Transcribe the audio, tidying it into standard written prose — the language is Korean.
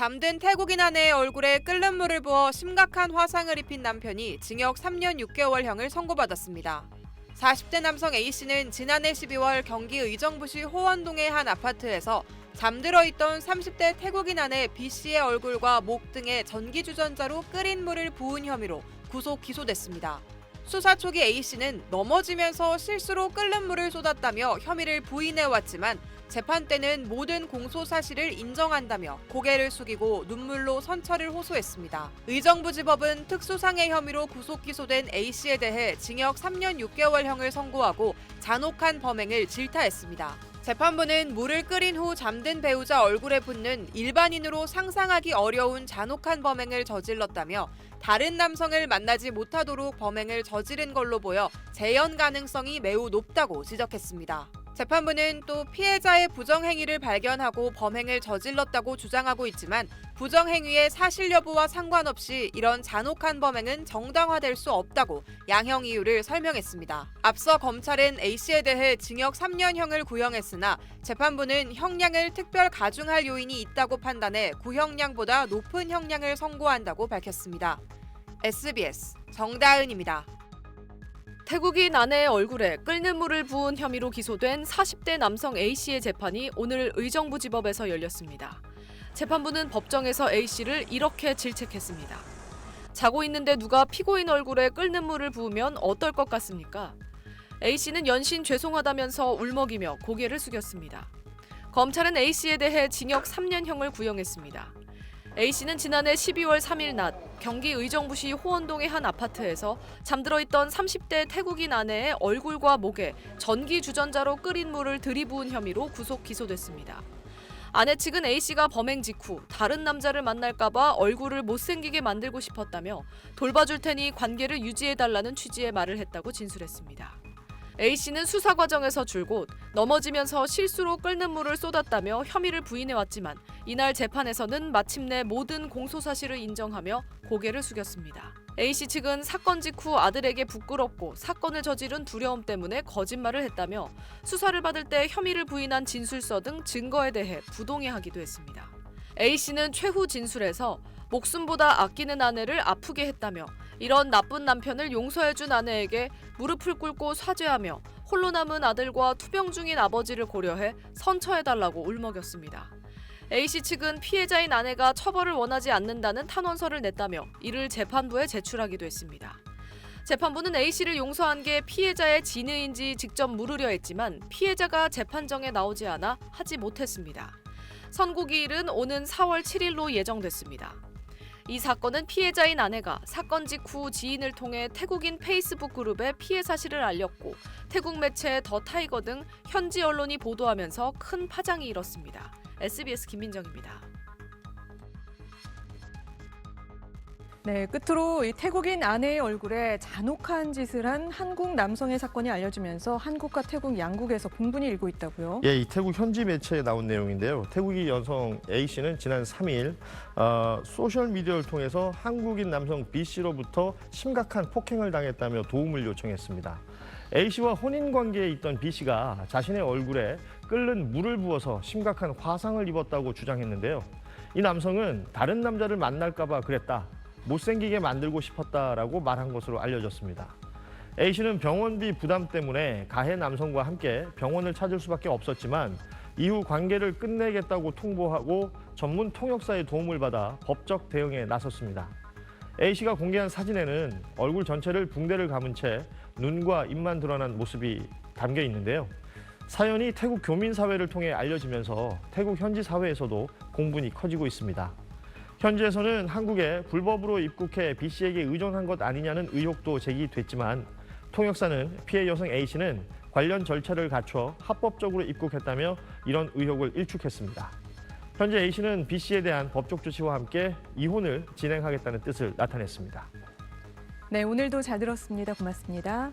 잠든 태국인 아내의 얼굴에 끓는 물을 부어 심각한 화상을 입힌 남편이 징역 3년 6개월형을 선고받았습니다. 40대 남성 A씨는 지난해 12월 경기 의정부시 호원동의 한 아파트에서 잠들어 있던 30대 태국인 아내 B씨의 얼굴과 목 등에 전기주전자로 끓인 물을 부은 혐의로 구속 기소됐습니다. 수사 초기 A씨는 넘어지면서 실수로 끓는 물을 쏟았다며 혐의를 부인해왔지만 재판 때는 모든 공소 사실을 인정한다며 고개를 숙이고 눈물로 선처를 호소했습니다. 의정부지법은 특수상해 혐의로 구속 기소된 A씨에 대해 징역 3년 6개월형을 선고하고 잔혹한 범행을 질타했습니다. 재판부는 물을 끓인 후 잠든 배우자 얼굴에 붓는 일반인으로 상상하기 어려운 잔혹한 범행을 저질렀다며 다른 남성을 만나지 못하도록 범행을 저지른 걸로 보여 재현 가능성이 매우 높다고 지적했습니다. 재판부는 또 피해자의 부정행위를 발견하고 범행을 저질렀다고 주장하고 있지만 부정행위의 사실 여부와 상관없이 이런 잔혹한 범행은 정당화될 수 없다고 양형 이유를 설명했습니다. 앞서 검찰은 A씨에 대해 징역 3년형을 구형했으나 재판부는 형량을 특별 가중할 요인이 있다고 판단해 구형량보다 높은 형량을 선고한다고 밝혔습니다. SBS 정다은입니다. 태국인 아내의 얼굴에 끓는 물을 부은 혐의로 기소된 40대 남성 A씨의 재판이 오늘 의정부지법에서 열렸습니다. 재판부는 법정에서 A씨를 이렇게 질책했습니다. 자고 있는데 누가 피고인 얼굴에 끓는 물을 부으면 어떨 것 같습니까? A씨는 연신 죄송하다면서 울먹이며 고개를 숙였습니다. 검찰은 A씨에 대해 징역 3년형을 구형했습니다. A씨는 지난해 12월 3일 낮 경기 의정부시 호원동의 한 아파트에서 잠들어 있던 30대 태국인 아내의 얼굴과 목에 전기 주전자로 끓인 물을 들이부은 혐의로 구속 기소됐습니다. 아내 측은 A씨가 범행 직후 다른 남자를 만날까 봐 얼굴을 못생기게 만들고 싶었다며 돌봐줄 테니 관계를 유지해달라는 취지의 말을 했다고 진술했습니다. A씨는 수사 과정에서 줄곧 넘어지면서 실수로 끓는 물을 쏟았다며 혐의를 부인해왔지만 이날 재판에서는 마침내 모든 공소 사실을 인정하며 고개를 숙였습니다. A씨 측은 사건 직후 아들에게 부끄럽고 사건을 저지른 두려움 때문에 거짓말을 했다며 수사를 받을 때 혐의를 부인한 진술서 등 증거에 대해 부동의하기도 했습니다. A씨는 최후 진술에서 목숨보다 아끼는 아내를 아프게 했다며 이런 나쁜 남편을 용서해준 아내에게 무릎을 꿇고 사죄하며 홀로 남은 아들과 투병 중인 아버지를 고려해 선처해달라고 울먹였습니다. A씨 측은 피해자인 아내가 처벌을 원하지 않는다는 탄원서를 냈다며 이를 재판부에 제출하기도 했습니다. 재판부는 A씨를 용서한 게 피해자의 진의인지 직접 물으려 했지만 피해자가 재판정에 나오지 않아 하지 못했습니다. 선고기일은 오는 4월 7일로 예정됐습니다. 이 사건은 피해자인 아내가 사건 직후 지인을 통해 태국인 페이스북 그룹에 피해 사실을 알렸고 태국 매체 더 타이거 등 현지 언론이 보도하면서 큰 파장이 일었습니다. SBS 김민정입니다. 네, 끝으로 이 태국인 아내의 얼굴에 잔혹한 짓을 한 한국 남성의 사건이 알려지면서 한국과 태국 양국에서 공분이 일고 있다고요? 예, 이 태국 현지 매체에 나온 내용인데요. 태국인 여성 A씨는 지난 3일 소셜미디어를 통해서 한국인 남성 B씨로부터 심각한 폭행을 당했다며 도움을 요청했습니다. A씨와 혼인관계에 있던 B씨가 자신의 얼굴에 끓는 물을 부어서 심각한 화상을 입었다고 주장했는데요. 이 남성은 다른 남자를 만날까 봐 그랬다. 못생기게 만들고 싶었다라고 말한 것으로 알려졌습니다. A씨는 병원비 부담 때문에 가해 남성과 함께 병원을 찾을 수밖에 없었지만 이후 관계를 끝내겠다고 통보하고 전문 통역사의 도움을 받아 법적 대응에 나섰습니다. A씨가 공개한 사진에는 얼굴 전체를 붕대를 감은 채 눈과 입만 드러난 모습이 담겨 있는데요. 사연이 태국 교민사회를 통해 알려지면서 태국 현지 사회에서도 공분이 커지고 있습니다. 현지에서는 한국에 불법으로 입국해 B씨에게 의존한 것 아니냐는 의혹도 제기됐지만 통역사는 피해 여성 A씨는 관련 절차를 갖춰 합법적으로 입국했다며 이런 의혹을 일축했습니다. 현재 A씨는 B씨에 대한 법적 조치와 함께 이혼을 진행하겠다는 뜻을 나타냈습니다. 네, 오늘도 잘 들었습니다. 고맙습니다.